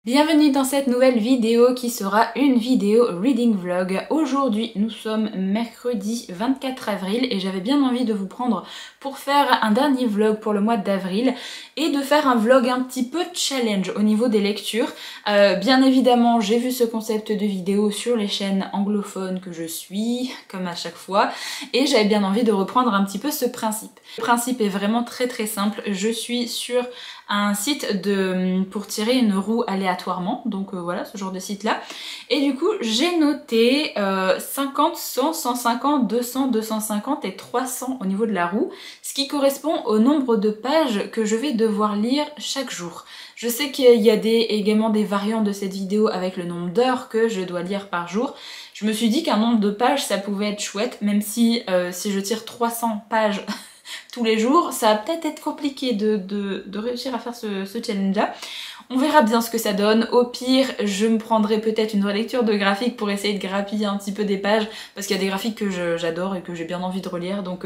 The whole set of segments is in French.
Bienvenue dans cette nouvelle vidéo qui sera une vidéo reading vlog. Aujourd'hui nous sommes mercredi 24 avril et j'avais bien envie de vous prendre pour faire un dernier vlog pour le mois d'avril et de faire un vlog un petit peu challenge au niveau des lectures. Bien évidemment j'ai vu ce concept de vidéo sur les chaînes anglophones que je suis, comme à chaque fois, et j'avais bien envie de reprendre un petit peu ce principe. Le principe est vraiment très simple. Je suis sur un site pour tirer une roue aléatoirement, donc voilà, ce genre de site là, et du coup j'ai noté 50, 100, 150, 200, 250 et 300 au niveau de la roue, ce qui correspond au nombre de pages que je vais devoir lire chaque jour. Je sais qu'il y a également des variantes de cette vidéo avec le nombre d'heures que je dois lire par jour. Je me suis dit qu'un nombre de pages ça pouvait être chouette, même si je tire 300 pages tous les jours, ça va peut-être être compliqué de réussir à faire ce challenge-là. On verra bien ce que ça donne. Au pire, je me prendrai peut-être une relecture de graphiques pour essayer de grappiller un petit peu des pages, parce qu'il y a des graphiques que j'adore et que j'ai bien envie de relire, donc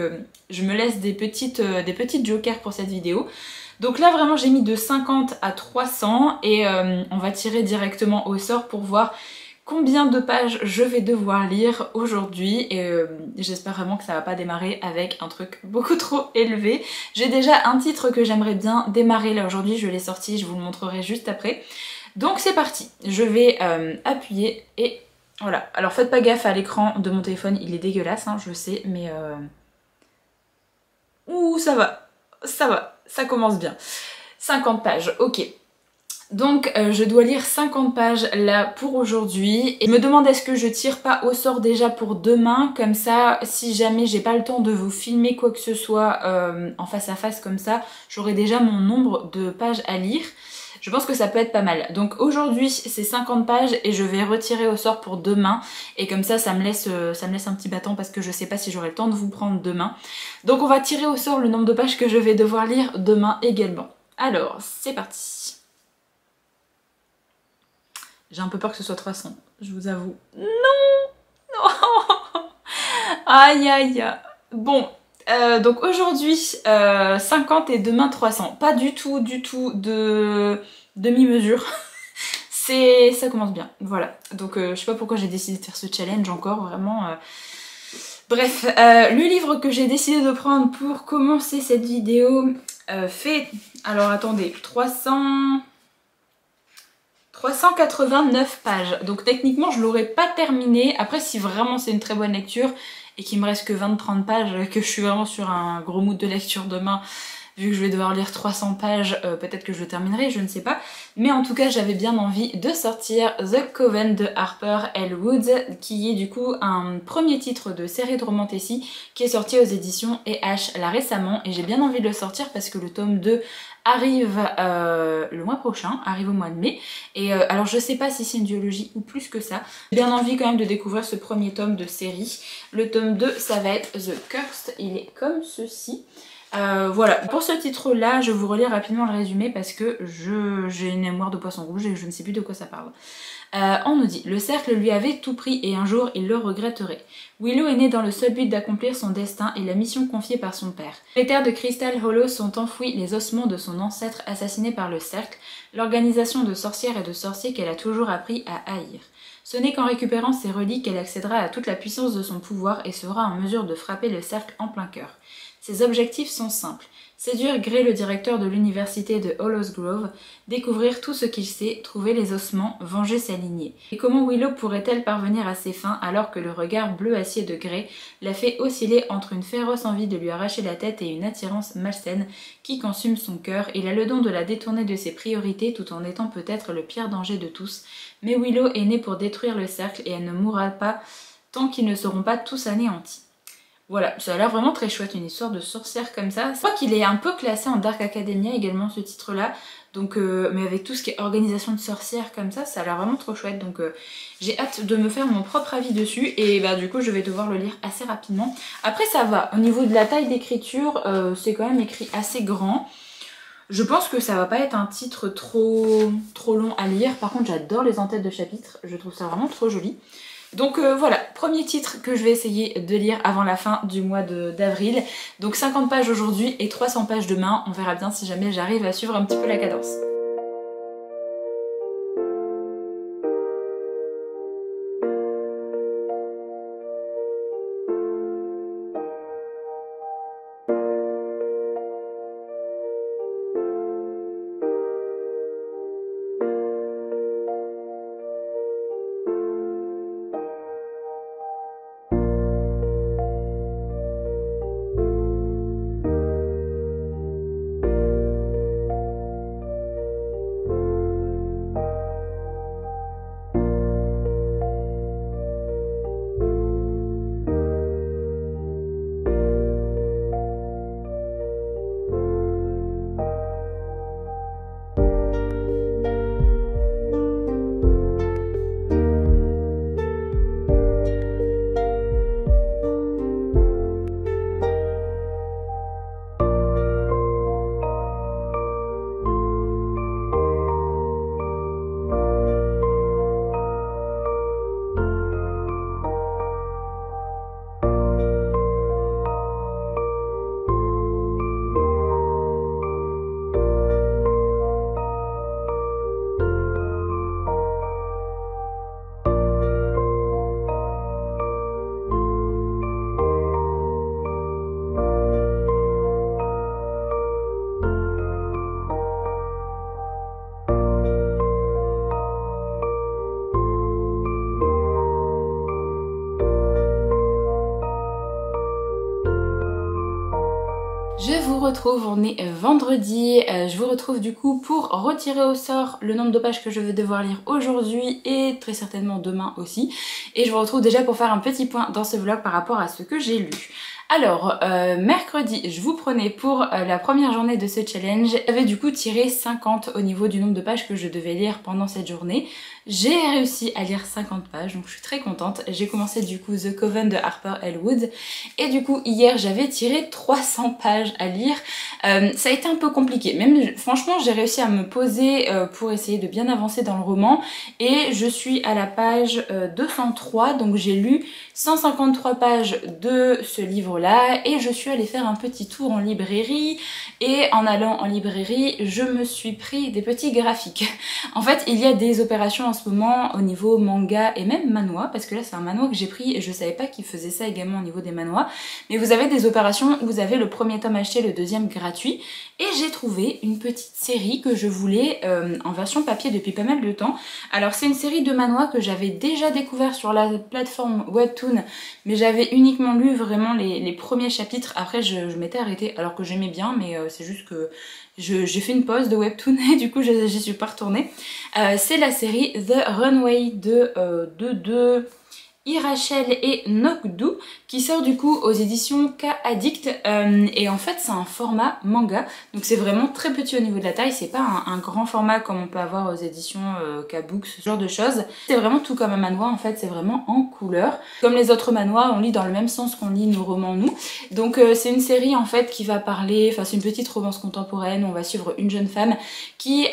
je me laisse des petites jokers pour cette vidéo. Donc là vraiment j'ai mis de 50 à 300 et on va tirer directement au sort pour voir combien de pages je vais devoir lire aujourd'hui, et j'espère vraiment que ça va pas démarrer avec un truc beaucoup trop élevé. J'ai déjà un titre que j'aimerais bien démarrer là aujourd'hui, je l'ai sorti, je vous le montrerai juste après. Donc c'est parti, je vais appuyer et voilà. Alors faites pas gaffe à l'écran de mon téléphone, il est dégueulasse, hein, je sais, mais ouh ça va, ça commence bien. 50 pages, ok. Donc je dois lire 50 pages là pour aujourd'hui et je me demande est-ce que je tire pas au sort déjà pour demain, comme ça si jamais j'ai pas le temps de vous filmer quoi que ce soit en face à face comme ça, j'aurai déjà mon nombre de pages à lire. Je pense que ça peut être pas mal. Donc aujourd'hui c'est 50 pages et je vais retirer au sort pour demain, et comme ça ça me laisse un petit battant parce que je sais pas si j'aurai le temps de vous prendre demain. Donc on va tirer au sort le nombre de pages que je vais devoir lire demain également. Alors c'est parti. J'ai un peu peur que ce soit 300, je vous avoue. Non, non. Aïe aïe. Bon, donc aujourd'hui 50 et demain 300. Pas du tout de demi-mesure. Ça commence bien, voilà. Donc je sais pas pourquoi j'ai décidé de faire ce challenge encore, vraiment. Bref, le livre que j'ai décidé de prendre pour commencer cette vidéo fait... Alors attendez, 389 pages, donc techniquement je l'aurais pas terminé. Après si vraiment c'est une très bonne lecture et qu'il me reste que 20-30 pages, que je suis vraiment sur un gros mood de lecture demain, vu que je vais devoir lire 300 pages, peut-être que je le terminerai, je ne sais pas. Mais en tout cas j'avais bien envie de sortir The Coven de Harper L. Woods, qui est du coup un premier titre de série de romantasy qui est sorti aux éditions E.H. là récemment, et j'ai bien envie de le sortir parce que le tome 2 arrive le mois prochain, arrive au mois de mai, et alors je sais pas si c'est une duologie ou plus que ça. J'ai bien envie quand même de découvrir ce premier tome de série. Le tome 2 ça va être The Cursed, il est comme ceci. Voilà, pour ce titre là je vous relis rapidement le résumé parce que j'ai une mémoire de poisson rouge et je ne sais plus de quoi ça parle. On nous dit: le cercle lui avait tout pris et un jour il le regretterait. Willow est né dans le seul but d'accomplir son destin et la mission confiée par son père. Les terres de Crystal Hollow sont enfouies les ossements de son ancêtre assassiné par le cercle, l'organisation de sorcières et de sorciers qu'elle a toujours appris à haïr. Ce n'est qu'en récupérant ces reliques qu'elle accédera à toute la puissance de son pouvoir et sera en mesure de frapper le cercle en plein cœur. Ses objectifs sont simples: séduire Gray, le directeur de l'université de Hollows Grove, découvrir tout ce qu'il sait, trouver les ossements, venger sa lignée. Et comment Willow pourrait-elle parvenir à ses fins alors que le regard bleu acier de Gray la fait osciller entre une féroce envie de lui arracher la tête et une attirance malsaine qui consume son cœur? Il a le don de la détourner de ses priorités tout en étant peut-être le pire danger de tous. Mais Willow est née pour détruire le cercle et elle ne mourra pas tant qu'ils ne seront pas tous anéantis. Voilà, ça a l'air vraiment très chouette, une histoire de sorcière comme ça. Je crois qu'il est un peu classé en Dark Academia également, ce titre-là. Donc, mais avec tout ce qui est organisation de sorcières comme ça a l'air vraiment trop chouette. Donc j'ai hâte de me faire mon propre avis dessus. Et bah du coup je vais devoir le lire assez rapidement. Après ça va, au niveau de la taille d'écriture, c'est quand même écrit assez grand. Je pense que ça va pas être un titre trop long à lire. Par contre j'adore les entêtes de chapitres, je trouve ça vraiment trop joli. Donc voilà, premier titre que je vais essayer de lire avant la fin du mois d'avril. Donc 50 pages aujourd'hui et 300 pages demain. On verra bien si jamais j'arrive à suivre un petit peu la cadence. retrouve, on est vendredi, je vous retrouve du coup pour retirer au sort le nombre de pages que je vais devoir lire aujourd'hui et très certainement demain aussi. Et je vous retrouve déjà pour faire un petit point dans ce vlog par rapport à ce que j'ai lu. Alors, mercredi, je vous prenais pour la première journée de ce challenge. J'avais du coup tiré 50 au niveau du nombre de pages que je devais lire pendant cette journée. J'ai réussi à lire 50 pages, donc je suis très contente. J'ai commencé du coup The Coven de Harper Elwood. Et du coup, hier, j'avais tiré 300 pages à lire. Ça a été un peu compliqué. Même, franchement, j'ai réussi à me poser pour essayer de bien avancer dans le roman. Et je suis à la page 203, donc j'ai lu 153 pages de ce livre-là. Et je suis allée faire un petit tour en librairie. Et en allant en librairie, je me suis pris des petits graphiques. En fait, il y a des opérations en ce moment au niveau manga et même manhwa, parce que là c'est un manhwa que j'ai pris et je savais pas qu'ils faisaient ça également au niveau des manhwas. Mais vous avez des opérations où vous avez le premier tome acheté, le deuxième gratuit. Et j'ai trouvé une petite série que je voulais en version papier depuis pas mal de temps. Alors c'est une série de manhwa que j'avais déjà découvert sur la plateforme Webtoon, mais j'avais uniquement lu vraiment les premiers chapitres. Après je m'étais arrêtée alors que j'aimais bien, mais c'est juste que j'ai fait une pause de Webtoon et du coup j'y suis pas retournée. C'est la série The Runway de Irachel et Nokdu qui sort du coup aux éditions K-Addict et en fait c'est un format manga, donc c'est vraiment très petit au niveau de la taille, c'est pas un grand format comme on peut avoir aux éditions K-Books, ce genre de choses. C'est vraiment tout comme un manhwa en fait, c'est vraiment en couleur. Comme les autres manhwas, on lit dans le même sens qu'on lit nos romans nous. Donc c'est une série en fait qui va parler, enfin c'est une petite romance contemporaine, on va suivre une jeune femme qui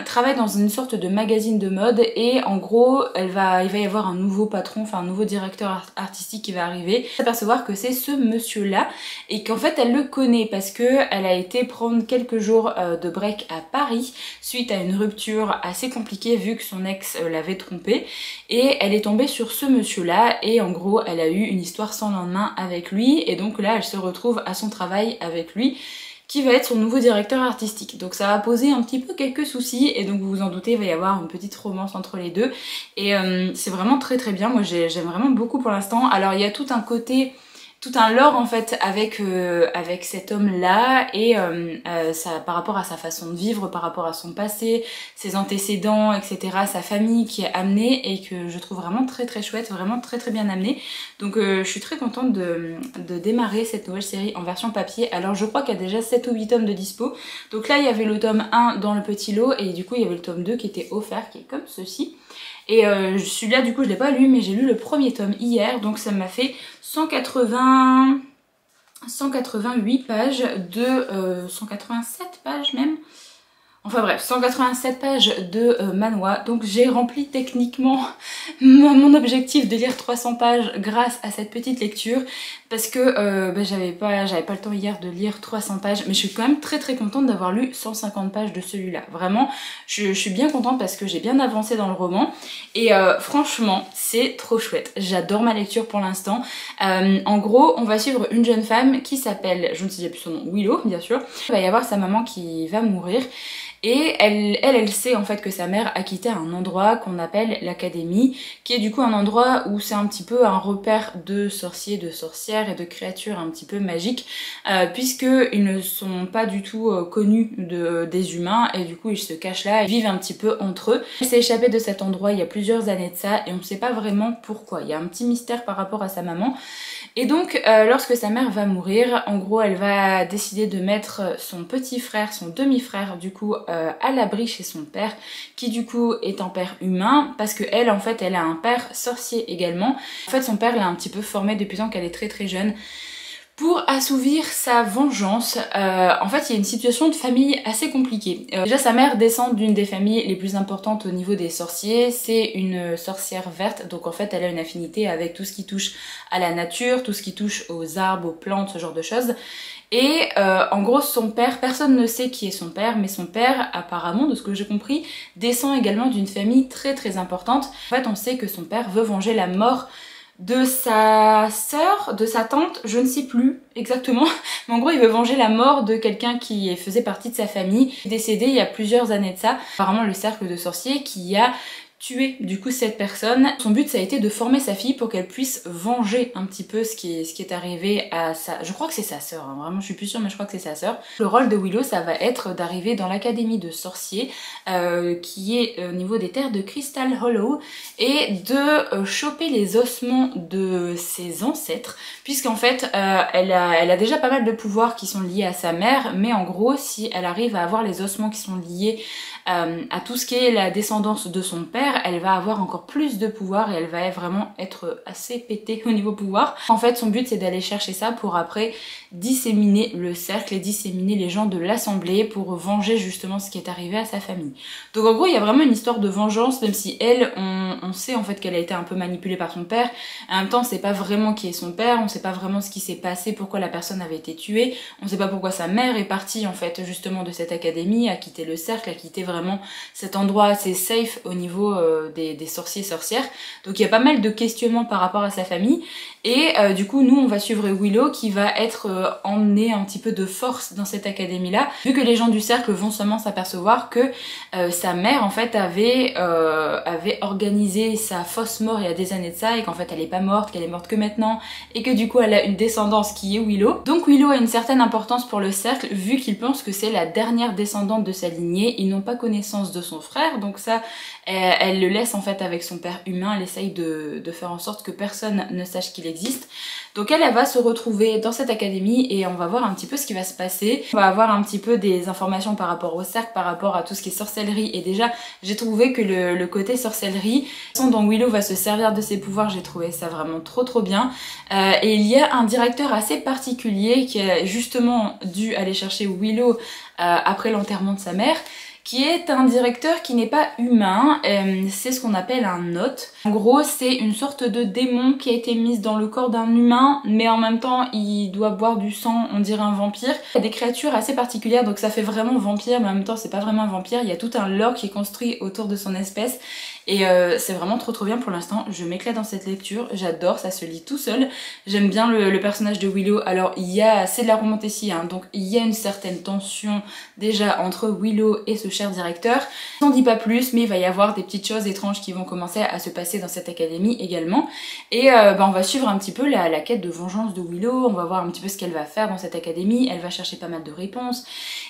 travaille dans une sorte de magazine de mode et en gros il va y avoir un nouveau patron, enfin un nouveau directeur artistique qui va arriver, s'apercevoir que c'est ce monsieur là et qu'en fait elle le connaît parce que elle a été prendre quelques jours de break à Paris suite à une rupture assez compliquée vu que son ex l'avait trompée et elle est tombée sur ce monsieur là et en gros elle a eu une histoire sans lendemain avec lui et donc là elle se retrouve à son travail avec lui qui va être son nouveau directeur artistique. Donc ça va poser un petit peu quelques soucis et donc vous vous en doutez, il va y avoir une petite romance entre les deux et c'est vraiment très très bien, moi j'aime vraiment beaucoup pour l'instant. Alors il y a tout un côté, tout un lore en fait avec cet homme là et ça, par rapport à sa façon de vivre, par rapport à son passé, ses antécédents, etc., sa famille qui est amenée et que je trouve vraiment très très chouette, vraiment très très bien amenée. Donc je suis très contente de démarrer cette nouvelle série en version papier. Alors je crois qu'il y a déjà 7 ou 8 tomes de dispo. Donc là il y avait le tome 1 dans le petit lot et du coup il y avait le tome 2 qui était offert, qui est comme ceci. Et celui-là du coup je l'ai pas lu mais j'ai lu le premier tome hier, donc ça m'a fait 188 pages de 187 pages même. Enfin bref, 187 pages de manhwa, donc j'ai rempli techniquement mon objectif de lire 300 pages grâce à cette petite lecture parce que j'avais pas le temps hier de lire 300 pages, mais je suis quand même très très contente d'avoir lu 150 pages de celui-là. Vraiment, je suis bien contente parce que j'ai bien avancé dans le roman et franchement, c'est trop chouette. J'adore ma lecture pour l'instant. En gros, on va suivre une jeune femme qui s'appelle, je ne sais plus son nom, Willow bien sûr. Il va y avoir sa maman qui va mourir. Et elle sait en fait que sa mère a quitté un endroit qu'on appelle l'académie, qui est du coup un endroit où c'est un petit peu un repère de sorciers, de sorcières et de créatures un petit peu magiques, puisqu'ils ne sont pas du tout connus des humains et du coup ils se cachent là et vivent un petit peu entre eux. Elle s'est échappée de cet endroit il y a plusieurs années de ça et on ne sait pas vraiment pourquoi. Il y a un petit mystère par rapport à sa maman. Et donc lorsque sa mère va mourir, en gros elle va décider de mettre son petit frère, son demi-frère du coup à l'abri chez son père, qui du coup est un père humain, parce que elle en fait elle a un père sorcier également. En fait son père l'a un petit peu formée depuis tant qu'elle est très très jeune pour assouvir sa vengeance. En fait il y a une situation de famille assez compliquée. Déjà sa mère descend d'une des familles les plus importantes au niveau des sorciers, c'est une sorcière verte, donc en fait elle a une affinité avec tout ce qui touche à la nature, tout ce qui touche aux arbres, aux plantes, ce genre de choses. Et en gros son père, personne ne sait qui est son père, mais son père apparemment, de ce que j'ai compris, descend également d'une famille très très importante. En fait on sait que son père veut venger la mort de sa sœur, de sa tante, je ne sais plus exactement, mais en gros il veut venger la mort de quelqu'un qui faisait partie de sa famille, décédé il y a plusieurs années de ça. Apparemment le cercle de sorciers qui a tuer du coup cette personne. Son but ça a été de former sa fille pour qu'elle puisse venger un petit peu ce qui est arrivé à sa... Je crois que c'est sa sœur, hein. Vraiment je suis plus sûre mais je crois que c'est sa sœur. Le rôle de Willow ça va être d'arriver dans l'académie de sorciers qui est au niveau des terres de Crystal Hollow et de choper les ossements de ses ancêtres puisqu'en fait elle a déjà pas mal de pouvoirs qui sont liés à sa mère, mais en gros si elle arrive à avoir les ossements qui sont liés à tout ce qui est la descendance de son père, elle va avoir encore plus de pouvoir et elle va vraiment être assez pétée au niveau pouvoir. En fait son but c'est d'aller chercher ça pour après disséminer le cercle et disséminer les gens de l'assemblée pour venger justement ce qui est arrivé à sa famille. Donc en gros il y a vraiment une histoire de vengeance, même si elle, on sait en fait qu'elle a été un peu manipulée par son père. En même temps on sait pas vraiment qui est son père, on sait pas vraiment ce qui s'est passé, pourquoi la personne avait été tuée, on sait pas pourquoi sa mère est partie en fait justement de cette académie, a quitté le cercle, a quitté vraiment cet endroit assez safe au niveau des sorciers et sorcières. Donc il y a pas mal de questionnements par rapport à sa famille et du coup nous on va suivre Willow qui va être emmenée un petit peu de force dans cette académie là, vu que les gens du cercle vont seulement s'apercevoir que sa mère en fait avait organisé sa fausse mort il y a des années de ça et qu'en fait elle est pas morte, qu'elle est morte que maintenant et que du coup elle a une descendance qui est Willow. Donc Willow a une certaine importance pour le cercle vu qu'ils pensent que c'est la dernière descendante de sa lignée, ils n'ont pas connaissance de son frère donc ça elle le laisse en fait avec son père humain, elle essaye de faire en sorte que personne ne sache qu'il existe. Donc elle va se retrouver dans cette académie et on va voir un petit peu ce qui va se passer. On va avoir un petit peu des informations par rapport au cercle, par rapport à tout ce qui est sorcellerie et déjà j'ai trouvé que le côté sorcellerie, la façon dont Willow va se servir de ses pouvoirs, j'ai trouvé ça vraiment trop bien. Et il y a un directeur assez particulier qui a justement dû aller chercher Willow après l'enterrement de sa mère, qui est un directeur qui n'est pas humain, c'est ce qu'on appelle un hôte. En gros c'est une sorte de démon qui a été mise dans le corps d'un humain mais en même temps il doit boire du sang, on dirait un vampire. Il y a des créatures assez particulières donc ça fait vraiment vampire mais en même temps c'est pas vraiment un vampire, il y a tout un lore qui est construit autour de son espèce et c'est vraiment trop bien pour l'instant, je m'éclate dans cette lecture, j'adore, ça se lit tout seul. J'aime bien le personnage de Willow, alors c'est de la romantécie hein, donc il y a une certaine tension déjà entre Willow et ce cher directeur. Je n'en dis pas plus mais il va y avoir des petites choses étranges qui vont commencer à se passer dans cette académie également et on va suivre un petit peu la quête de vengeance de Willow, on va voir un petit peu ce qu'elle va faire dans cette académie, elle va chercher pas mal de réponses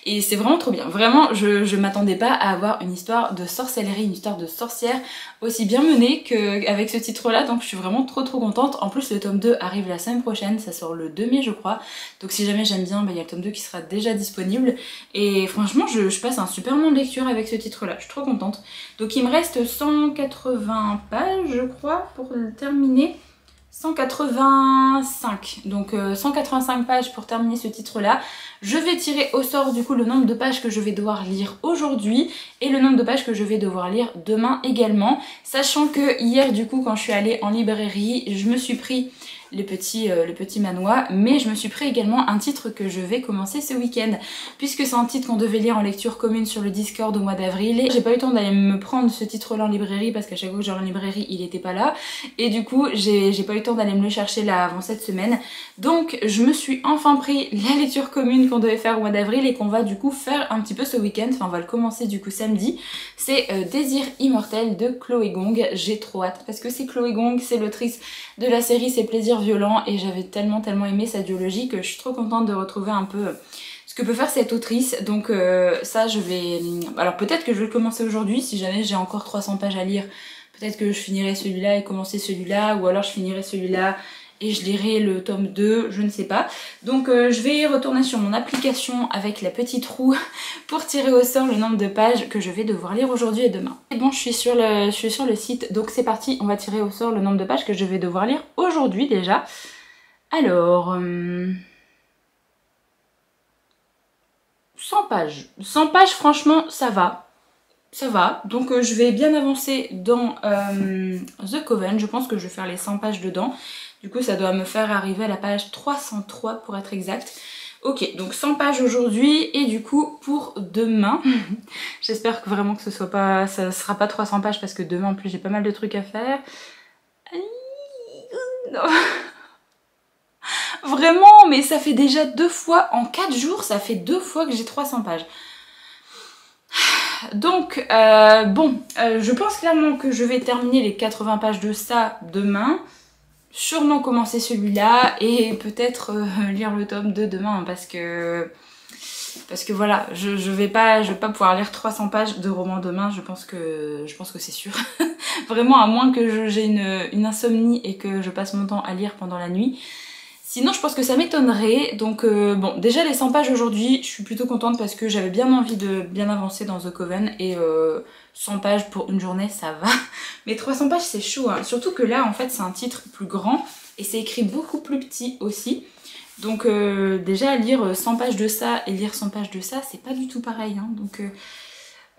et c'est vraiment trop bien. Vraiment je m'attendais pas à avoir une histoire de sorcellerie, une histoire de sorcière aussi bien menée qu'avec ce titre là donc je suis vraiment trop contente. En plus le tome 2 arrive la semaine prochaine, ça sort le 2 mai je crois, donc si jamais j'aime bien il y a le tome 2 qui sera déjà disponible et franchement je passe un super moment de lecture avec ce titre là, je suis trop contente. Donc il me reste 180 pages je crois pour le terminer. 185, donc 185 pages pour terminer ce titre là. Je vais tirer au sort du coup le nombre de pages que je vais devoir lire aujourd'hui et le nombre de pages que je vais devoir lire demain également, sachant que hier du coup quand je suis allée en librairie je me suis pris le petit manoir, mais je me suis pris également un titre que je vais commencer ce week-end, puisque c'est un titre qu'on devait lire en lecture commune sur le Discord au mois d'avril. J'ai pas eu le temps d'aller me prendre ce titre-là en librairie, parce qu'à chaque fois que j'allais en librairie, il était pas là, et du coup, j'ai pas eu le temps d'aller me le chercher là avant cette semaine. Donc, je me suis enfin pris la lecture commune qu'on devait faire au mois d'avril, et qu'on va du coup faire un petit peu ce week-end, enfin on va le commencer du coup samedi. C'est Désir immortel de Chloé Gong. J'ai trop hâte, parce que c'est Chloé Gong, c'est l'autrice de la série C'est plaisirs violents et j'avais tellement aimé sa duologie que je suis trop contente de retrouver un peu ce que peut faire cette autrice. Donc ça je vais... Alors peut-être que je vais le commencer aujourd'hui si jamais j'ai encore 300 pages à lire. Peut-être que je finirai celui-là et commencer celui-là, ou alors je finirai celui-là et je lirai le tome 2, je ne sais pas. Donc je vais retourner sur mon application avec la petite roue pour tirer au sort le nombre de pages que je vais devoir lire aujourd'hui et demain. Et bon, je suis sur le site, donc c'est parti, on va tirer au sort le nombre de pages que je vais devoir lire aujourd'hui déjà. Alors... 100 pages. 100 pages, franchement, ça va. Ça va, donc je vais bien avancer dans The Coven, je pense que je vais faire les 100 pages dedans. Du coup ça doit me faire arriver à la page 303 pour être exact. Ok, donc 100 pages aujourd'hui et du coup pour demain, j'espère que vraiment que ça sera pas 300 pages parce que demain en plus j'ai pas mal de trucs à faire. Non. Vraiment, mais ça fait déjà 2 fois, en 4 jours, ça fait 2 fois que j'ai 300 pages. Donc, je pense clairement que je vais terminer les 80 pages de ça demain. Sûrement commencer celui-là et peut-être lire le tome 2 demain parce que voilà, je vais pas pouvoir lire 300 pages de roman demain, je pense que c'est sûr. Vraiment, à moins que j'ai une insomnie et que je passe mon temps à lire pendant la nuit. Sinon, je pense que ça m'étonnerait. Donc, bon, déjà les 100 pages aujourd'hui, je suis plutôt contente parce que j'avais bien envie de bien avancer dans The Coven et 100 pages pour une journée, ça va. Mais 300 pages, c'est chaud, hein. Surtout que là, en fait, c'est un titre plus grand et c'est écrit beaucoup plus petit aussi. Donc, déjà, lire 100 pages de ça et lire 100 pages de ça, c'est pas du tout pareil, hein. Donc,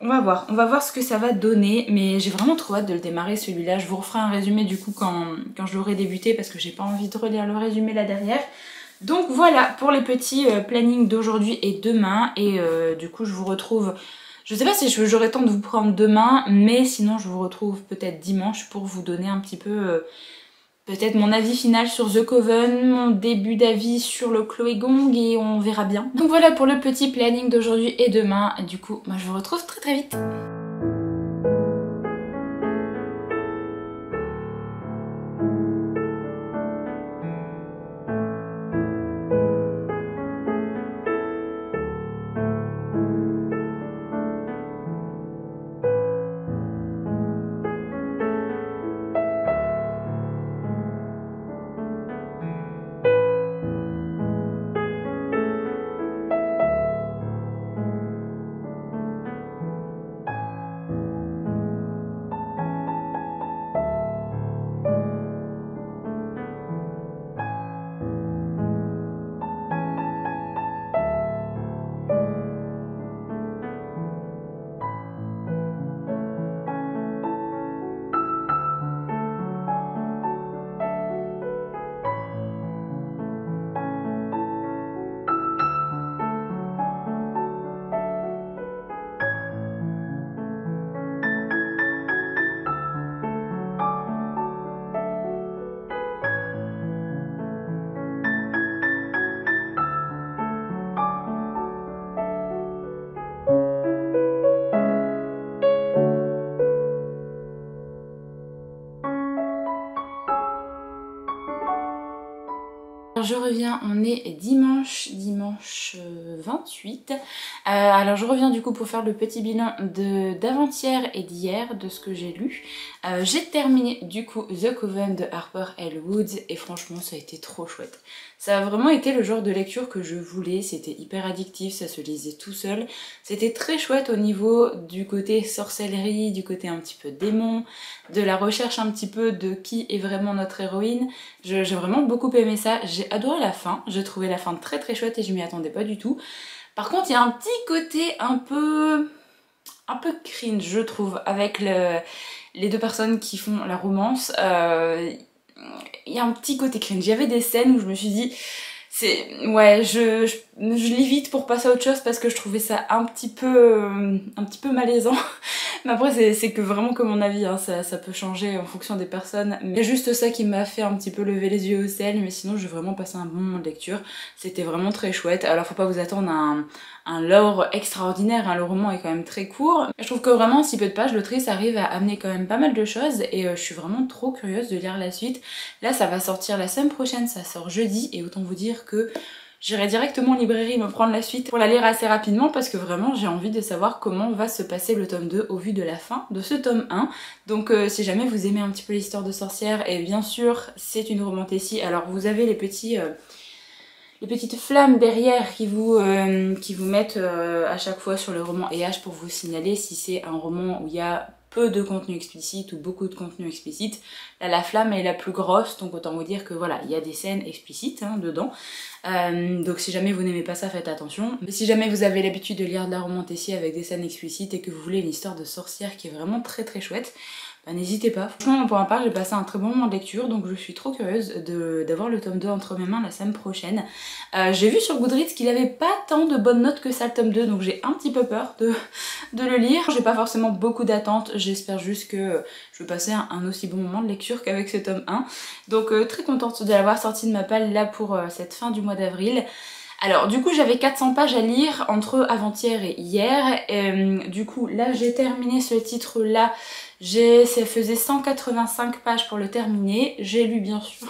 on va voir ce que ça va donner, mais j'ai vraiment trop hâte de le démarrer celui-là. Je vous referai un résumé du coup quand je l'aurai débuté parce que j'ai pas envie de relire le résumé là derrière. Donc voilà pour les petits plannings d'aujourd'hui et demain, et du coup je vous retrouve, je sais pas si j'aurai le temps de vous prendre demain, mais sinon je vous retrouve peut-être dimanche pour vous donner un petit peu... peut-être mon avis final sur The Coven, mon début d'avis sur le Chloé Gong et on verra bien. Donc voilà pour le petit planning d'aujourd'hui et demain. Du coup, moi je vous retrouve très très vite. Je reviens, on est dimanche 28. Alors je reviens du coup pour faire le petit bilan d'avant-hier et d'hier de ce que j'ai lu. J'ai terminé du coup The Coven de Harper L. Woods et franchement ça a été trop chouette. Ça a vraiment été le genre de lecture que je voulais, c'était hyper addictif, ça se lisait tout seul. C'était très chouette au niveau du côté sorcellerie, du côté un petit peu démon, de la recherche un petit peu de qui est vraiment notre héroïne. J'ai vraiment beaucoup aimé ça, j'ai adoré la fin, j'ai trouvé la fin très très chouette et je m'y attendais pas du tout. Par contre il y a un petit côté un peu cringe je trouve avec les deux personnes qui font la romance. Il y a un petit côté cringe, il y avait des scènes où je me suis dit ouais, je l'évite pour passer à autre chose parce que je trouvais ça un petit peu malaisant. Mais après c'est que vraiment que mon avis, hein, ça peut changer en fonction des personnes. Mais c'est juste ça qui m'a fait un petit peu lever les yeux au ciel, mais sinon j'ai vraiment passé un bon moment de lecture. C'était vraiment très chouette. Alors faut pas vous attendre à un lore extraordinaire, hein, le roman est quand même très court. Je trouve que vraiment en si peu de pages, l'autrice arrive à amener quand même pas mal de choses et je suis vraiment trop curieuse de lire la suite. Là ça va sortir la semaine prochaine, ça sort jeudi et autant vous dire que j'irai directement en librairie me prendre la suite pour la lire assez rapidement parce que vraiment j'ai envie de savoir comment va se passer le tome 2 au vu de la fin de ce tome 1. Donc si jamais vous aimez un petit peu l'histoire de sorcières, et bien sûr c'est une romantécie, alors vous avez les petites flammes derrière qui vous mettent à chaque fois sur le roman EH pour vous signaler si c'est un roman où il y a peu de contenu explicite ou beaucoup de contenu explicite. Là la flamme est la plus grosse, donc autant vous dire que voilà, il y a des scènes explicites hein, dedans. Donc si jamais vous n'aimez pas ça, faites attention. Mais si jamais vous avez l'habitude de lire de la romantécie avec des scènes explicites et que vous voulez une histoire de sorcière qui est vraiment très très chouette, bah, n'hésitez pas. Franchement pour ma part j'ai passé un très bon moment de lecture, donc je suis trop curieuse d'avoir le tome 2 entre mes mains la semaine prochaine. J'ai vu sur Goodreads qu'il avait pas tant de bonnes notes que ça le tome 2, donc j'ai un petit peu peur de le lire. J'ai pas forcément beaucoup d'attentes, j'espère juste que je vais passer un aussi bon moment de lecture qu'avec ce tome 1. Donc très contente de l'avoir sorti de ma palle là pour cette fin du mois d'avril. Alors du coup j'avais 400 pages à lire entre avant-hier et hier. Du coup là j'ai terminé ce titre là. Ça faisait 185 pages pour le terminer. J'ai lu bien sûr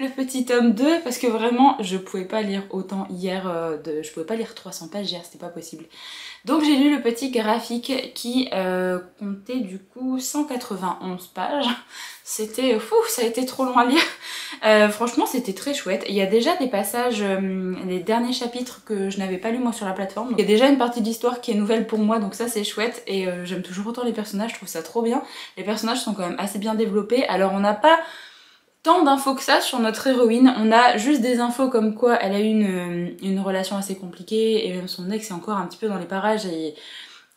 le petit tome 2 parce que vraiment je pouvais pas lire autant hier, je pouvais pas lire 300 pages hier, c'était pas possible. Donc j'ai lu le petit graphique qui comptait du coup 191 pages. C'était fou, ça a été trop long à lire. Franchement c'était très chouette. Il y a déjà des passages, les derniers chapitres que je n'avais pas lu moi sur la plateforme. Il y a déjà une partie de l'histoire qui est nouvelle pour moi, donc ça c'est chouette. Et j'aime toujours autant les personnages, je trouve ça trop bien. Les personnages sont quand même assez bien développés. Alors on n'a pas tant d'infos que ça sur notre héroïne, on a juste des infos comme quoi elle a eu une relation assez compliquée et même son ex est encore un petit peu dans les parages et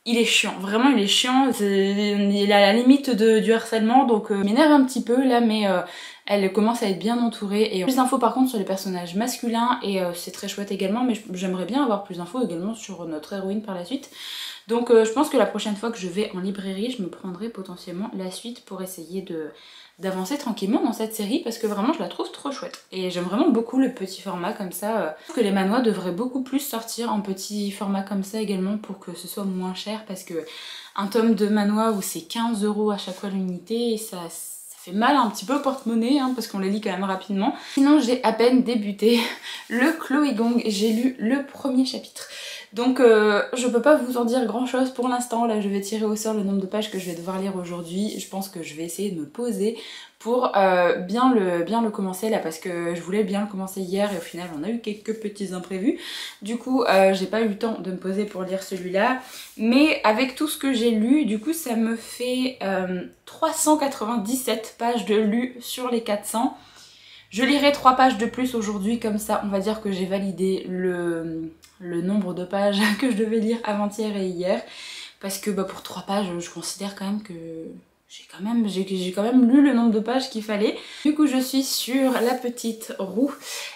il est chiant, vraiment il est chiant, il est à la limite du harcèlement donc il m'énerve un petit peu là mais elle commence à être bien entourée et plus d'infos par contre sur les personnages masculins et c'est très chouette également mais j'aimerais bien avoir plus d'infos également sur notre héroïne par la suite. Donc je pense que la prochaine fois que je vais en librairie, je me prendrai potentiellement la suite pour essayer d'avancer tranquillement dans cette série parce que vraiment je la trouve trop chouette. Et j'aime vraiment beaucoup le petit format comme ça. Je trouve que les manhwas devraient beaucoup plus sortir en petit format comme ça également pour que ce soit moins cher parce que un tome de manhwa où c'est 15 € à chaque fois l'unité, ça fait mal un petit peu au porte-monnaie hein, parce qu'on les lit quand même rapidement. Sinon j'ai à peine débuté le Chloé Gong, j'ai lu le premier chapitre. Donc je peux pas vous en dire grand chose pour l'instant, là je vais tirer au sort le nombre de pages que je vais devoir lire aujourd'hui. Je pense que je vais essayer de me poser pour bien le commencer là parce que je voulais bien le commencer hier et au final on a eu quelques petits imprévus. Du coup j'ai pas eu le temps de me poser pour lire celui-là. Mais avec tout ce que j'ai lu, du coup ça me fait 397 pages de lu sur les 400. Je lirai 3 pages de plus aujourd'hui, comme ça on va dire que j'ai validé le nombre de pages que je devais lire avant-hier et hier. Parce que bah, pour 3 pages, je considère quand même que j'ai quand même lu le nombre de pages qu'il fallait. Du coup je suis sur la petite roue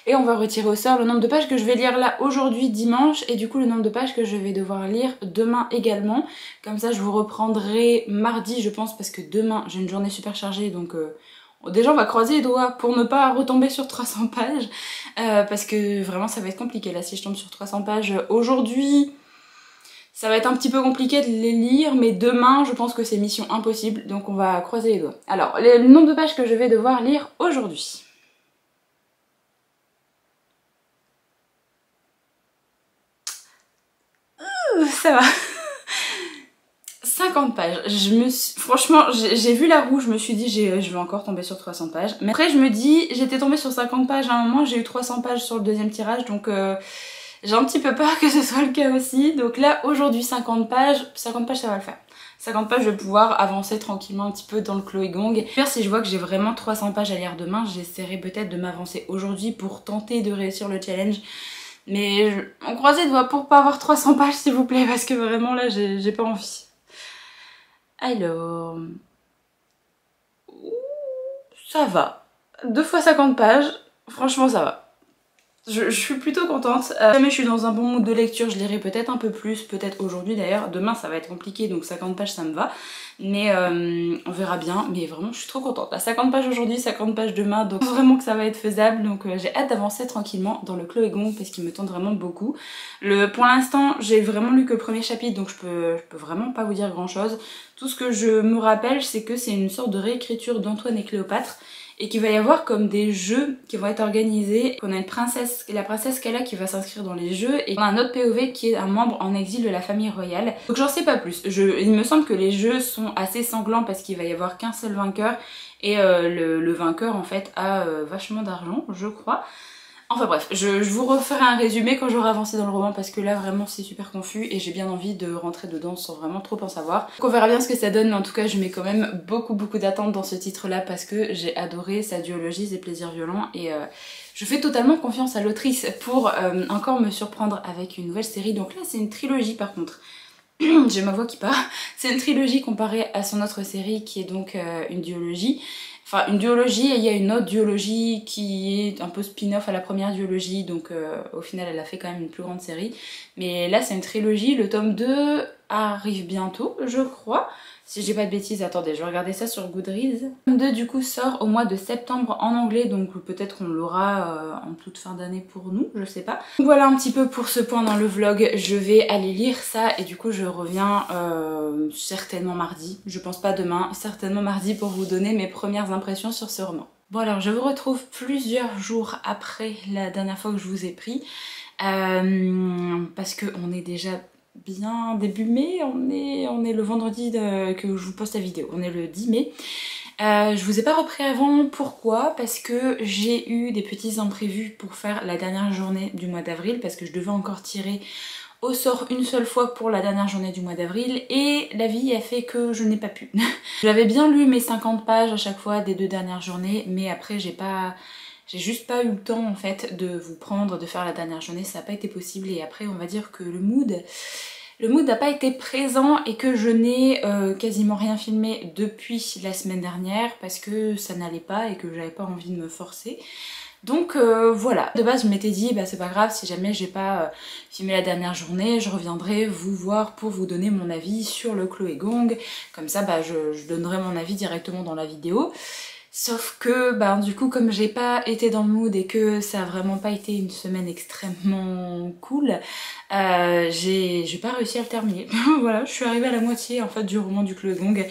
et on va retirer au sort le nombre de pages que je vais lire là aujourd'hui dimanche et du coup le nombre de pages que je vais devoir lire demain également. Comme ça je vous reprendrai mardi je pense parce que demain j'ai une journée super chargée donc... Déjà on va croiser les doigts pour ne pas retomber sur 300 pages parce que vraiment ça va être compliqué là si je tombe sur 300 pages aujourd'hui. Ça va être un petit peu compliqué de les lire mais demain je pense que c'est mission impossible donc on va croiser les doigts. Alors le nombre de pages que je vais devoir lire aujourd'hui. Ça va. 50 pages. Franchement, j'ai vu la roue, je me suis dit je vais encore tomber sur 300 pages. Mais après je me dis, j'étais tombée sur 50 pages à un moment, j'ai eu 300 pages sur le deuxième tirage, donc j'ai un petit peu peur que ce soit le cas aussi. Donc là, aujourd'hui 50 pages ça va le faire. 50 pages, je vais pouvoir avancer tranquillement un petit peu dans le Chloé Gong. Pire, si je vois que j'ai vraiment 300 pages à lire demain, j'essaierai peut-être de m'avancer aujourd'hui pour tenter de réussir le challenge. Mais on croise les doigts pour pas avoir 300 pages s'il vous plaît, parce que vraiment là, j'ai pas envie. Alors... ça va. 2 fois 50 pages, franchement ça va. Je suis plutôt contente. Si jamais je suis dans un bon mood de lecture, je lirai peut-être un peu plus, peut-être aujourd'hui d'ailleurs. Demain ça va être compliqué donc 50 pages ça me va. Mais on verra bien. Mais vraiment je suis trop contente. À 50 pages aujourd'hui, 50 pages demain, donc vraiment que ça va être faisable. Donc j'ai hâte d'avancer tranquillement dans le Chloé Gong parce qu'il me tente vraiment beaucoup. Pour l'instant j'ai vraiment lu que le premier chapitre donc je peux vraiment pas vous dire grand chose. Tout ce que je me rappelle c'est que c'est une sorte de réécriture d'Antoine et Cléopâtre. Et qu'il va y avoir comme des jeux qui vont être organisés. On a une princesse, la princesse Kala qui va s'inscrire dans les jeux et on a un autre POV qui est un membre en exil de la famille royale. Donc j'en sais pas plus. Il me semble que les jeux sont assez sanglants parce qu'il va y avoir qu'un seul vainqueur et le vainqueur en fait a vachement d'argent je crois. Enfin bref, je vous referai un résumé quand j'aurai avancé dans le roman parce que là vraiment c'est super confus et j'ai bien envie de rentrer dedans sans vraiment trop en savoir. Donc on verra bien ce que ça donne mais en tout cas je mets quand même beaucoup d'attentes dans ce titre là parce que j'ai adoré sa duologie, ses plaisirs violents et je fais totalement confiance à l'autrice pour encore me surprendre avec une nouvelle série. Donc là c'est une trilogie par contre. J'ai ma voix qui part. C'est une trilogie comparée à son autre série qui est donc une duologie. Enfin une duologie et il y a une autre duologie qui est un peu spin-off à la première duologie donc au final elle a fait quand même une plus grande série. Mais là c'est une trilogie, le tome 2 arrive bientôt je crois. Si j'ai pas de bêtises, attendez, je vais regarder ça sur Goodreads. Le tome 2 du coup sort au mois de septembre en anglais, donc peut-être qu'on l'aura en toute fin d'année pour nous, je sais pas. Donc voilà un petit peu pour ce point dans le vlog, je vais aller lire ça et du coup je reviens certainement mardi, je pense pas demain, certainement mardi pour vous donner mes premières impressions sur ce roman. Bon alors je vous retrouve plusieurs jours après la dernière fois que je vous ai pris, parce qu'on est déjà bien début mai, on est le vendredi que je vous poste la vidéo, on est le 10 mai. Je vous ai pas repris avant, pourquoi? Parce que j'ai eu des petits imprévus pour faire la dernière journée du mois d'avril, parce que je devais encore tirer au sort une seule fois pour la dernière journée du mois d'avril et la vie a fait que je n'ai pas pu. J'avais bien lu mes 50 pages à chaque fois des 2 dernières journées, mais après j'ai juste pas eu le temps en fait de vous prendre, de faire la dernière journée, ça n'a pas été possible et après on va dire que le mood n'a pas été présent et que je n'ai quasiment rien filmé depuis la semaine dernière parce que ça n'allait pas et que j'avais pas envie de me forcer. Donc voilà, de base je m'étais dit bah c'est pas grave si jamais j'ai pas filmé la dernière journée, je reviendrai vous voir pour vous donner mon avis sur le Chloé Gong, comme ça bah je donnerai mon avis directement dans la vidéo. Sauf que bah du coup comme j'ai pas été dans le mood et que ça a vraiment pas été une semaine extrêmement cool, j'ai pas réussi à le terminer. Voilà, je suis arrivée à la moitié en fait du roman du Chloé Gong.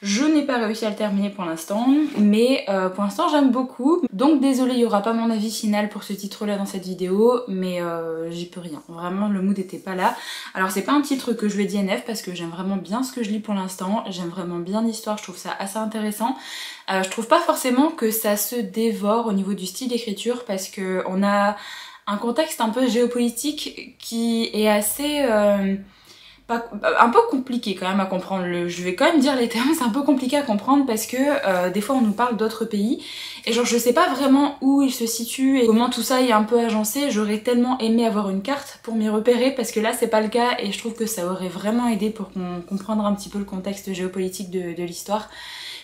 Je n'ai pas réussi à le terminer pour l'instant, mais pour l'instant j'aime beaucoup. Donc désolée, il y aura pas mon avis final pour ce titre là dans cette vidéo, mais j'y peux rien. Vraiment le mood était pas là. Alors c'est pas un titre que je vais DNF parce que j'aime vraiment bien ce que je lis pour l'instant, j'aime vraiment bien l'histoire, je trouve ça assez intéressant. Je trouve pas forcément que ça se dévore au niveau du style d'écriture parce que on a un contexte un peu géopolitique qui est assez un peu compliqué quand même à comprendre. Je vais quand même dire les termes, c'est un peu compliqué à comprendre parce que des fois on nous parle d'autres pays et genre je sais pas vraiment où ils se situent et comment tout ça est un peu agencé. J'aurais tellement aimé avoir une carte pour m'y repérer parce que là c'est pas le cas et je trouve que ça aurait vraiment aidé pour comprendre un petit peu le contexte géopolitique de l'histoire.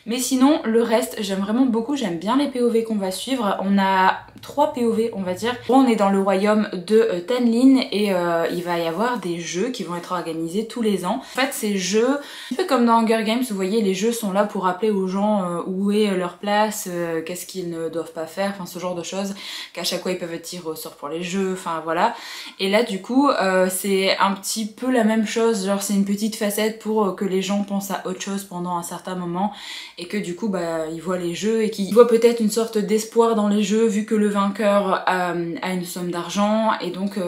Mais sinon, le reste, j'aime vraiment beaucoup, j'aime bien les POV qu'on va suivre. On a 3 POV, on va dire. On est dans le royaume de Tenlin et il va y avoir des jeux qui vont être organisés tous les ans. En fait, ces jeux, un peu comme dans Hunger Games, vous voyez, les jeux sont là pour rappeler aux gens où est leur place, qu'est-ce qu'ils ne doivent pas faire, enfin ce genre de choses, qu'à chaque fois ils peuvent être tirés au sort pour les jeux, enfin voilà. Et là, du coup, c'est un petit peu la même chose, genre c'est une petite facette pour que les gens pensent à autre chose pendant un certain moment. Et que du coup bah ils voient les jeux et qu'ils voient peut-être une sorte d'espoir dans les jeux vu que le vainqueur a une somme d'argent et donc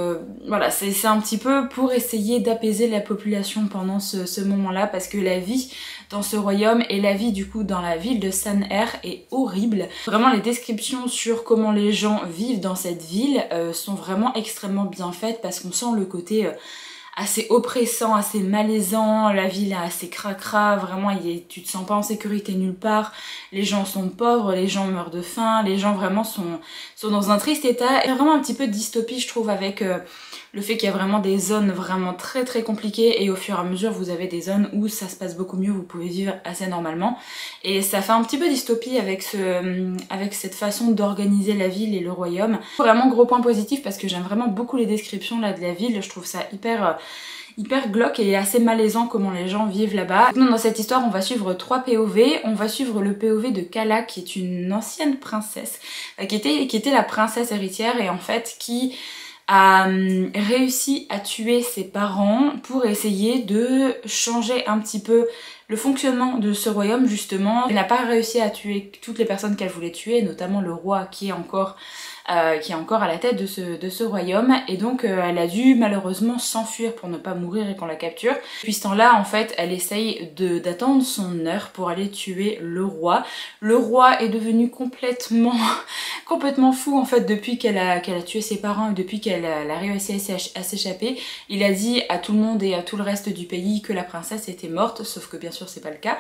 voilà c'est un petit peu pour essayer d'apaiser la population pendant ce moment-là parce que la vie dans ce royaume et la vie du coup dans la ville de San-Er est horrible. Vraiment les descriptions sur comment les gens vivent dans cette ville sont vraiment extrêmement bien faites parce qu'on sent le côté assez oppressant, assez malaisant, la ville est assez cracra, vraiment tu te sens pas en sécurité nulle part, les gens sont pauvres, les gens meurent de faim, les gens vraiment sont dans un triste état. Il y a vraiment un petit peu de dystopie je trouve avec le fait qu'il y a vraiment des zones vraiment très très compliquées et au fur et à mesure vous avez des zones où ça se passe beaucoup mieux, vous pouvez vivre assez normalement et ça fait un petit peu dystopie avec cette façon d'organiser la ville et le royaume. Vraiment gros point positif parce que j'aime vraiment beaucoup les descriptions là de la ville, je trouve ça hyper glauque et assez malaisant comment les gens vivent là-bas. Dans cette histoire on va suivre 3 POV, on va suivre le POV de Kala qui est une ancienne princesse, qui était la princesse héritière et en fait qui a réussi à tuer ses parents pour essayer de changer un petit peu le fonctionnement de ce royaume justement. Elle n'a pas réussi à tuer toutes les personnes qu'elle voulait tuer, notamment le roi qui est encore à la tête de ce royaume et donc elle a dû malheureusement s'enfuir pour ne pas mourir et qu'on la capture. Depuis ce temps-là en fait elle essaye d'attendre son heure pour aller tuer le roi. Le roi est devenu complètement fou en fait depuis qu'elle a tué ses parents et depuis qu'elle a réussi à s'échapper. Il a dit à tout le monde et à tout le reste du pays que la princesse était morte, sauf que bien sûr c'est pas le cas.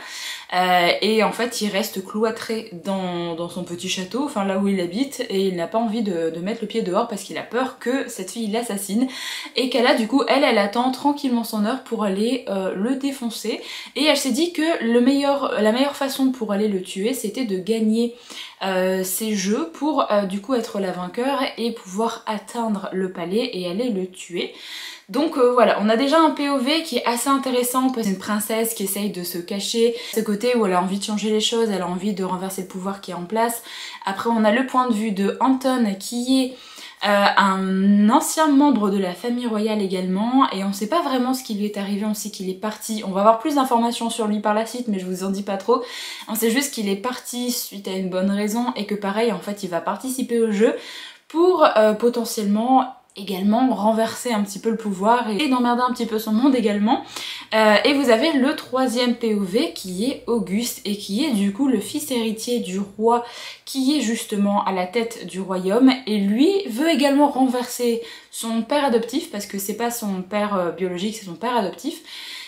Et en fait il reste cloîtré dans son petit château, enfin là où il habite, et il n'a pas envie de mettre le pied dehors parce qu'il a peur que cette fille l'assassine et qu'elle a du coup elle attend tranquillement son heure pour aller le défoncer et elle s'est dit que la meilleure façon pour aller le tuer c'était de gagner ces jeux pour du coup être la vainqueur et pouvoir atteindre le palais et aller le tuer. Donc voilà, on a déjà un POV qui est assez intéressant, c'est une princesse qui essaye de se cacher, ce côté où elle a envie de changer les choses, elle a envie de renverser le pouvoir qui est en place. Après on a le point de vue de Anton qui est un ancien membre de la famille royale également, et on sait pas vraiment ce qui lui est arrivé, on sait qu'il est parti, on va avoir plus d'informations sur lui par la suite mais je vous en dis pas trop, on sait juste qu'il est parti suite à une bonne raison et que pareil en fait il va participer au jeu pour potentiellement également renverser un petit peu le pouvoir et d'emmerder un petit peu son monde également. Et vous avez le troisième POV qui est Auguste et qui est du coup le fils héritier du roi qui est justement à la tête du royaume, et lui veut également renverser son père adoptif parce que c'est pas son père biologique, c'est son père adoptif.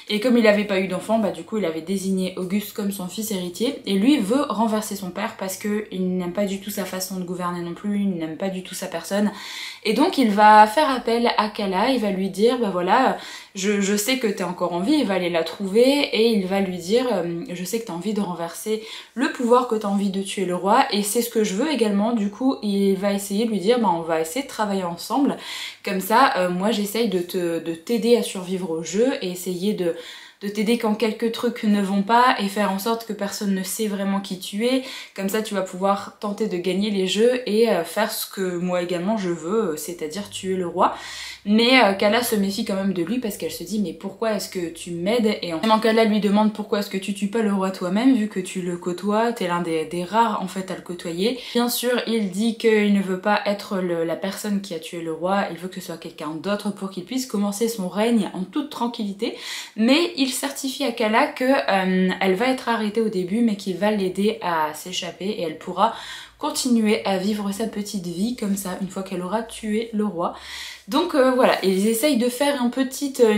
Et comme il n'avait pas eu d'enfant, bah du coup il avait désigné Auguste comme son fils héritier, et lui veut renverser son père parce qu'il n'aime pas du tout sa façon de gouverner non plus, il n'aime pas du tout sa personne, et donc il va faire appel à Calla, il va lui dire bah voilà, je sais que t'es encore en vie, il va aller la trouver et il va lui dire je sais que t'as envie de renverser le pouvoir, que t'as envie de tuer le roi et c'est ce que je veux également. Du coup il va essayer de lui dire bah on va essayer de travailler ensemble, comme ça moi j'essaye de t'aider à survivre au jeu et essayer de t'aider quand quelques trucs ne vont pas et faire en sorte que personne ne sait vraiment qui tu es. Comme ça tu vas pouvoir tenter de gagner les jeux et faire ce que moi également je veux, c'est-à-dire tuer le roi. Mais Calla se méfie quand même de lui parce qu'elle se dit mais pourquoi est-ce que tu m'aides, et en Calla lui demande pourquoi est-ce que tu tues pas le roi toi-même vu que tu le côtoies, t'es l'un des rares en fait à le côtoyer. Bien sûr il dit qu'il ne veut pas être la personne qui a tué le roi, il veut que ce soit quelqu'un d'autre pour qu'il puisse commencer son règne en toute tranquillité, mais il certifie à Calla que elle va être arrêtée au début mais qu'il va l'aider à s'échapper et elle pourra continuer à vivre sa petite vie comme ça une fois qu'elle aura tué le roi. Donc voilà, ils essayent de faire une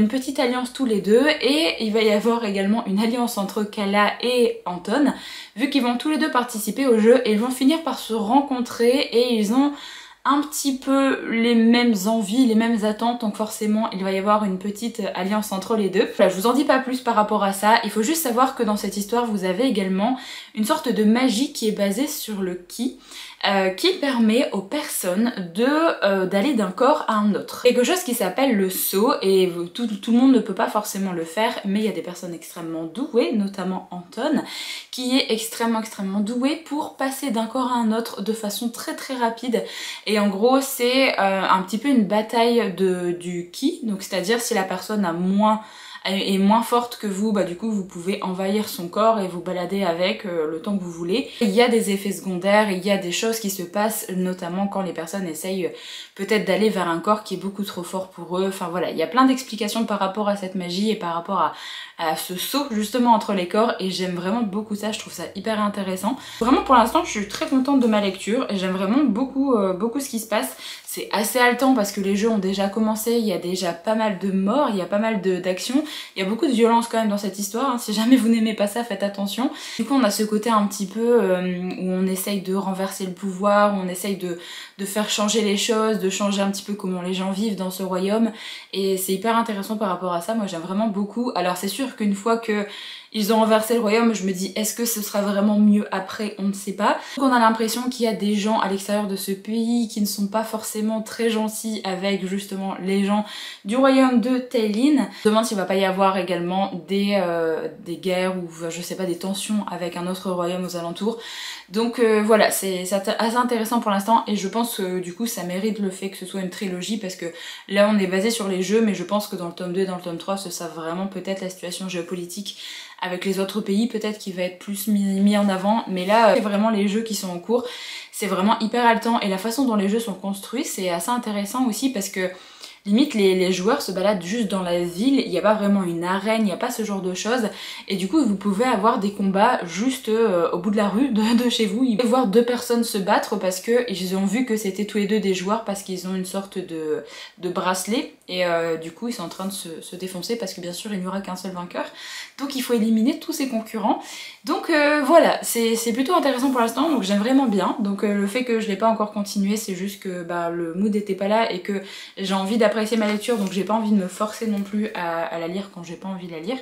petite alliance tous les deux, et il va y avoir également une alliance entre Calla et Anton, vu qu'ils vont tous les deux participer au jeu et ils vont finir par se rencontrer et ils ont un petit peu les mêmes envies, les mêmes attentes, donc forcément il va y avoir une petite alliance entre les deux. Voilà, je vous en dis pas plus par rapport à ça, il faut juste savoir que dans cette histoire vous avez également une sorte de magie qui est basée sur le ki, qui permet aux personnes d'aller d'un corps à un autre. Quelque chose qui s'appelle le saut, et tout le monde ne peut pas forcément le faire, mais il y a des personnes extrêmement douées, notamment Anton, qui est extrêmement doué pour passer d'un corps à un autre de façon très rapide. Et en gros c'est un petit peu une bataille du ki, donc c'est-à-dire si la personne est moins forte que vous, bah du coup vous pouvez envahir son corps et vous balader avec le temps que vous voulez. Il y a des effets secondaires, il y a des choses qui se passent, notamment quand les personnes essayent peut-être d'aller vers un corps qui est beaucoup trop fort pour eux. Enfin voilà, il y a plein d'explications par rapport à cette magie et par rapport à ce saut justement entre les corps, et j'aime vraiment beaucoup ça, je trouve ça hyper intéressant. Vraiment pour l'instant je suis très contente de ma lecture et j'aime vraiment beaucoup ce qui se passe. C'est assez haletant parce que les jeux ont déjà commencé, il y a déjà pas mal de morts, il y a pas mal d'actions, il y a beaucoup de violence quand même dans cette histoire, hein. Si jamais vous n'aimez pas ça, faites attention. Du coup on a ce côté un petit peu où on essaye de renverser le pouvoir, où on essaye de faire changer les choses, de changer un petit peu comment les gens vivent dans ce royaume, et c'est hyper intéressant par rapport à ça, moi j'aime vraiment beaucoup. Alors c'est sûr qu'une fois que ils ont renversé le royaume, je me dis est-ce que ce sera vraiment mieux après, on ne sait pas. Donc on a l'impression qu'il y a des gens à l'extérieur de ce pays qui ne sont pas forcément très gentils avec justement les gens du royaume de Tailin. Je me demande s'il va pas y avoir également des guerres ou je sais pas, des tensions avec un autre royaume aux alentours. Donc voilà, c'est assez intéressant pour l'instant, et je pense que du coup ça mérite le fait que ce soit une trilogie, parce que là on est basé sur les jeux, mais je pense que dans le tome 2 et dans le tome 3 ce sera vraiment peut-être la situation géopolitique avec les autres pays peut-être qui va être plus mis en avant, mais là c'est vraiment les jeux qui sont en cours, c'est vraiment hyper haletant, et la façon dont les jeux sont construits c'est assez intéressant aussi parce que limite les joueurs se baladent juste dans la ville, il n'y a pas vraiment une arène, il n'y a pas ce genre de choses, et du coup vous pouvez avoir des combats juste au bout de la rue de chez vous. Vous pouvez voir deux personnes se battre parce que ils ont vu que c'était tous les deux des joueurs, parce qu'ils ont une sorte de bracelet, et du coup ils sont en train de se défoncer parce que bien sûr il n'y aura qu'un seul vainqueur, donc il faut éliminer tous ses concurrents. Donc voilà, c'est plutôt intéressant pour l'instant, donc j'aime vraiment bien. Donc le fait que je l'ai pas encore continué, c'est juste que bah, le mood était pas là et que j'ai envie d'apprendre apprécié ma lecture, donc j'ai pas envie de me forcer non plus à la lire quand j'ai pas envie de la lire.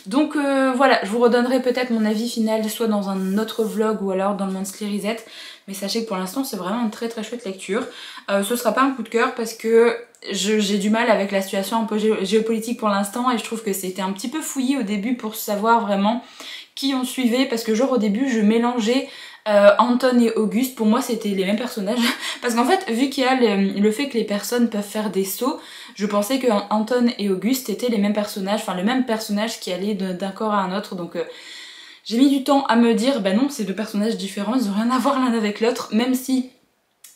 Donc voilà, je vous redonnerai peut-être mon avis final soit dans un autre vlog ou alors dans le Monthly Reset. Mais sachez que pour l'instant c'est vraiment une très très chouette lecture. Ce sera pas un coup de cœur parce que j'ai du mal avec la situation un peu géopolitique pour l'instant et je trouve que c'était un petit peu fouillé au début pour savoir vraiment qui on suivait, parce que genre au début je mélangeais Anton et Auguste, pour moi c'était les mêmes personnages parce qu'en fait vu qu'il y a le fait que les personnes peuvent faire des sauts, je pensais que Anton et Auguste étaient les mêmes personnages, enfin le même personnage qui allait d'un corps à un autre, donc j'ai mis du temps à me dire bah non, c'est deux personnages différents, ils ont rien à voir l'un avec l'autre, même si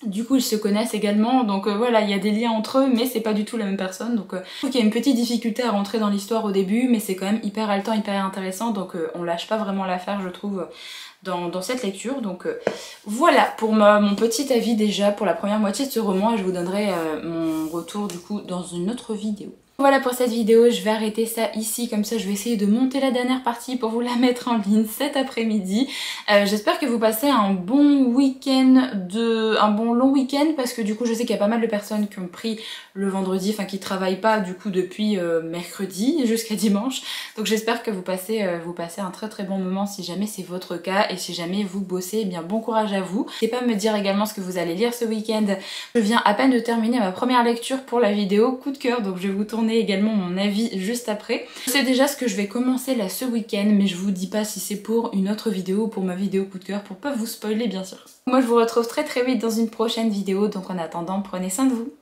du coup ils se connaissent également, donc voilà, il y a des liens entre eux mais c'est pas du tout la même personne, donc je trouve qu'il y a une petite difficulté à rentrer dans l'histoire au début, mais c'est quand même hyper haletant, hyper intéressant, donc on lâche pas vraiment l'affaire je trouve dans cette lecture. Donc voilà pour mon petit avis déjà pour la première moitié de ce roman, et je vous donnerai mon retour du coup dans une autre vidéo. Voilà pour cette vidéo, je vais arrêter ça ici, comme ça je vais essayer de monter la dernière partie pour vous la mettre en ligne cet après-midi. J'espère que vous passez un bon week-end, un bon long week-end, parce que du coup je sais qu'il y a pas mal de personnes qui ont pris le vendredi, enfin qui travaillent pas du coup depuis mercredi jusqu'à dimanche. Donc j'espère que vous passez un très très bon moment si jamais c'est votre cas, et si jamais vous bossez, eh bien bon courage à vous. N'hésitez pas à me dire également ce que vous allez lire ce week-end. Je viens à peine de terminer ma première lecture pour la vidéo coup de cœur, donc je vais vous tourner également mon avis juste après. Je sais déjà ce que je vais commencer là ce week-end, mais je vous dis pas si c'est pour une autre vidéo ou pour ma vidéo coup de cœur, pour pas vous spoiler bien sûr. Moi je vous retrouve très très vite dans une prochaine vidéo, donc en attendant prenez soin de vous.